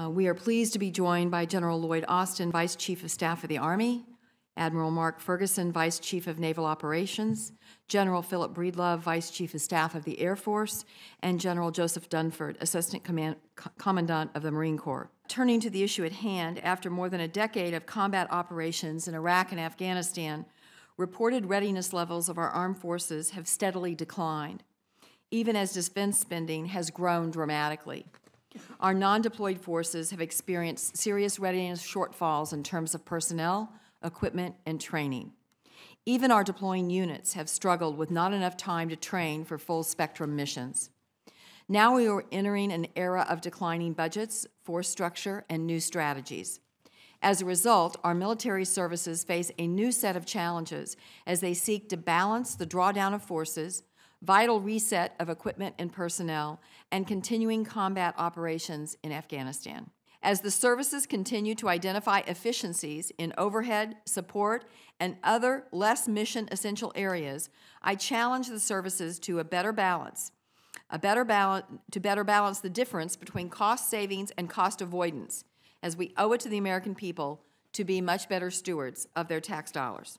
We are pleased to be joined by General Lloyd Austin, Vice Chief of Staff of the Army, Admiral Mark Ferguson, Vice Chief of Naval Operations, General Philip Breedlove, Vice Chief of Staff of the Air Force, and General Joseph Dunford, Assistant Commandant of the Marine Corps. Turning to the issue at hand, after more than a decade of combat operations in Iraq and Afghanistan, reported readiness levels of our armed forces have steadily declined, even as defense spending has grown dramatically. Our non-deployed forces have experienced serious readiness shortfalls in terms of personnel, equipment, and training. Even our deploying units have struggled with not enough time to train for full-spectrum missions. Now we are entering an era of declining budgets, force structure, and new strategies. As a result, our military services face a new set of challenges as they seek to balance the drawdown of forces, vital reset of equipment and personnel, and continuing combat operations in Afghanistan. As the services continue to identify efficiencies in overhead, support, and other less mission-essential areas, I challenge the services to better balance the difference between cost savings and cost avoidance, as we owe it to the American people to be much better stewards of their tax dollars.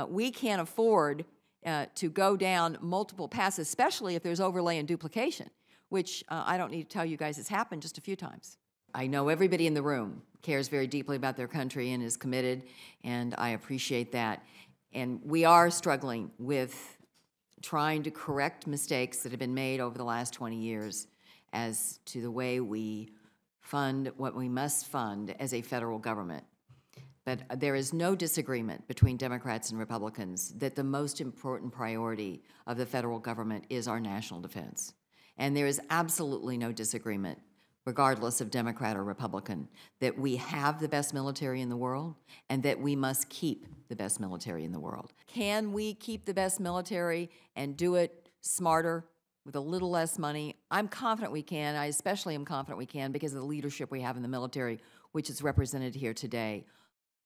We can't afford to go down multiple paths, especially if there's overlay and duplication, which I don't need to tell you guys has happened just a few times. I know everybody in the room cares very deeply about their country and is committed, and I appreciate that. And we are struggling with trying to correct mistakes that have been made over the last 20 years as to the way we fund what we must fund as a federal government. But there is no disagreement between Democrats and Republicans that the most important priority of the federal government is our national defense. And there is absolutely no disagreement, regardless of Democrat or Republican, that we have the best military in the world and that we must keep the best military in the world. Can we keep the best military and do it smarter with a little less money? I'm confident we can. I especially am confident we can because of the leadership we have in the military, which is represented here today.